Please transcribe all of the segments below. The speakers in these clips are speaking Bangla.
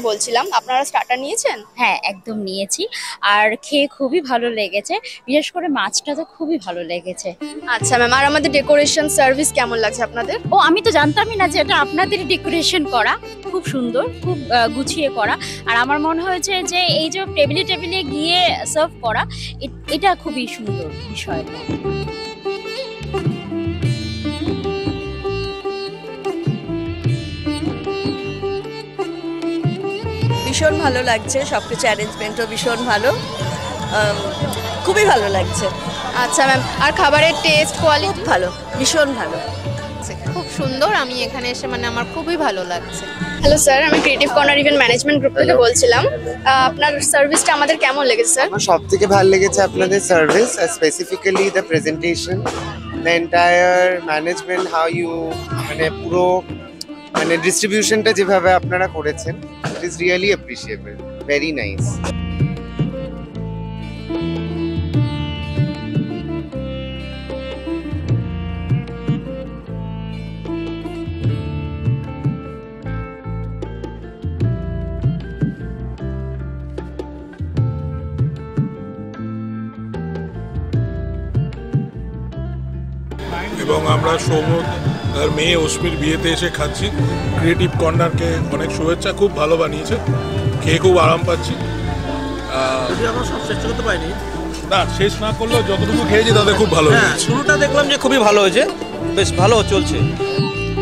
বলছিলাম আপনারা স্টার্টার নিয়েছেন? হ্যাঁ একদম নিয়েছি, আর খেয়ে খুবই ভালো লেগেছে, বিশেষ করে মাছটা তো খুবই ভালো লেগেছে। আচ্ছা ম্যাম, আর আমাদের ডেকোরেশন সার্ভিস কেমন লাগছে আপনাদের? ও আমি তো জানতামই না যে এটা আপনাদেরই ডেকোরেশন করা, খুব সুন্দর, খুব গুছিয়ে করা। আর আমার মনে হয়েছে যে এই যে টেবিলে টেবিলে গিয়ে সার্ভ করা, এটা খুবই সুন্দর বিষয়। ভীষণ ভালো লাগছে, সবকিছু অ্যারেঞ্জমেন্টও ভীষণ ভালো, খুবই ভালো লাগছে। আচ্ছা ম্যাম, আর খাবারের টেস্ট কোয়ালিটি ভালো, ভীষণ ভালো, খুব সুন্দর। আমি এখানে এসে আমার খুবই ভালো লাগছে। হ্যালো স্যার, আমি creative corner event management group থেকে বলছিলাম। আপনার সার্ভিসটা আমাদের কেমন লেগেছে স্যার? আমার সবথেকে ভালো লেগেছে আপনাদের service, specifically the presentation, the entire management, how you পুরো ডিস্ট্রিবিউশনটা যেভাবে আপনারা করেছেন, it is really appreciable, very nice. এবং আমরা সৌমদ আর মেয়ে অস্মির বিয়েতে এসে খাচ্ছি। ক্রিয়েটিভ কর্নারকে অনেক শুভেচ্ছা, খুব ভালো বানিয়েছে, খেয়ে খুব আরাম পাচ্ছি। সব শেষ করতে পারিনি, না শেষ না করলেও যতটুকু খেয়েছি তাদের খুব ভালো হয়েছে। শুরুটা দেখলাম যে খুবই ভালো হয়েছে, বেশ ভালো চলছে।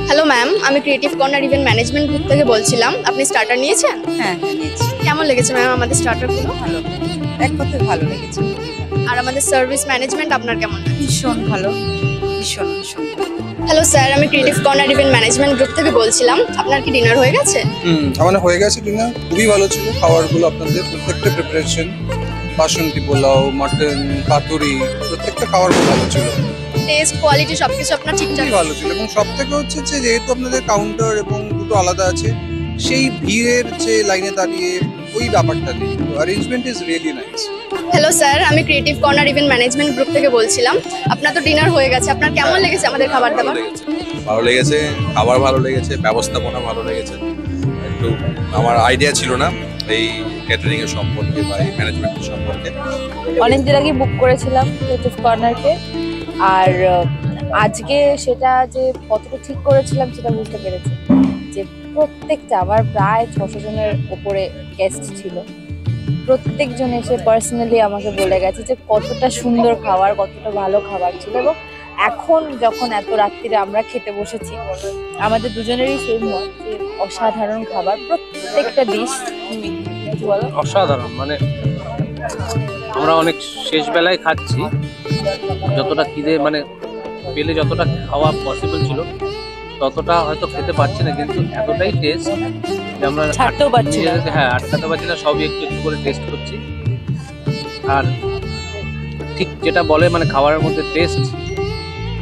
হ্যালো ম্যাম, আমি creative corner event management group থেকে বলছিলাম। আপনি স্টার্টার নিয়েছেন? হ্যাঁ নিয়েছি। কেমন লেগেছে ম্যাম আমাদের স্টার্টারগুলো? ভালো, এক কথায় ভালো লেগেছে। আর আমাদের সার্ভিস ম্যানেজমেন্ট আপনার কেমন লাগে? ভীষণ ভালো, ভীষণ ভীষণ। হ্যালো স্যার, আমি creative corner event management group থেকে বলছিলাম। আপনার কি ডিনার হয়ে গেছে? আমাদের হয়ে গেছে ডিনার, খুবই ভালো ছিল। খাবারগুলো আপনাদের প্রত্যেকটা প্রিপারেশন, বাসন্তী পোলাও, মাটন, পাতুরি, প্রত্যেকটা খাবার খুব ভালো ছিল। টেস্ট কোয়ালিটি সবকিছু আপনার ঠিকঠাক ভালো ছিল। এবং সব থেকে হচ্ছে যে যেহেতু আপনাদের কাউন্টার এবং দুটো আলাদা আছে, সেই ভিড়ের যে লাইনে দাঁড়িয়ে ওই ব্যাপারটা নেই। Arrangement is really nice. Hello sir, আমি creative corner event management group থেকে বলছিলাম। আপনার তো ডিনার হয়ে গেছে, আপনার কেমন লেগেছে আমাদের খাবার দাবার? ভালো লেগেছে, খাবার ভালো লেগেছে, ব্যবস্থাপনা ভালো লেগেছে। একটু আমার আইডিয়া ছিল না এই ক্যাটারিং এর সম্পর্কে বা এই ম্যানেজমেন্টের সম্পর্কে। অনেকদিন আগে বুক করেছিলাম ক্রিয়েটিভ কর্নারকে, আর আজকে সেটা যে কতটা ঠিক করেছিলাম সেটা বুঝতে পেরেছি যে প্রত্যেকটা আমার প্রায় 600 জনের উপরে গেস্ট ছিল, প্রত্যেকজন এসে পার্সোনালি আমাকে বলে গেছে যে কতটা সুন্দর খাবার, কতটা ভালো খাবার ছিল। এবং এখন যখন এত রাত্রিরে আমরা খেতে বসেছি, আমাদের দুজনেরই সেম মত যে অসাধারণ খাবার, প্রত্যেকটা ডিশ। অসাধারণ, মানে আমরা অনেক শেষ বেলায় খাচ্ছি, যতটা খিদে মানে পেলে যতটা খাওয়া পসিবল ছিল ততটা হয়তো খেতে পারছি না, কিন্তু এতটাই টেস্ট যে আমরা ছাড়তেও পারছি না। হ্যাঁ আটকাতে পারছি না, সবই একটু একটু করে টেস্ট করছি। আর ঠিক যেটা বলে মানে খাবারের মধ্যে টেস্ট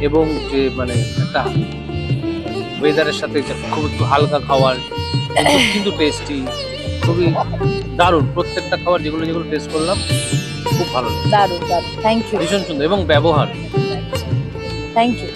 এবং যে মানে একটা ওয়েদারের সাথে যে খুব একটু হালকা খাবার কিন্তু টেস্টি, খুবই দারুণ। প্রত্যেকটা খাবার যেগুলো যেগুলো টেস্ট করলাম খুব ভালো, দারুণ দারুণ, থ্যাংক ইউ, ভীষণ সুন্দর। এবং ব্যবহার, থ্যাংক ইউ।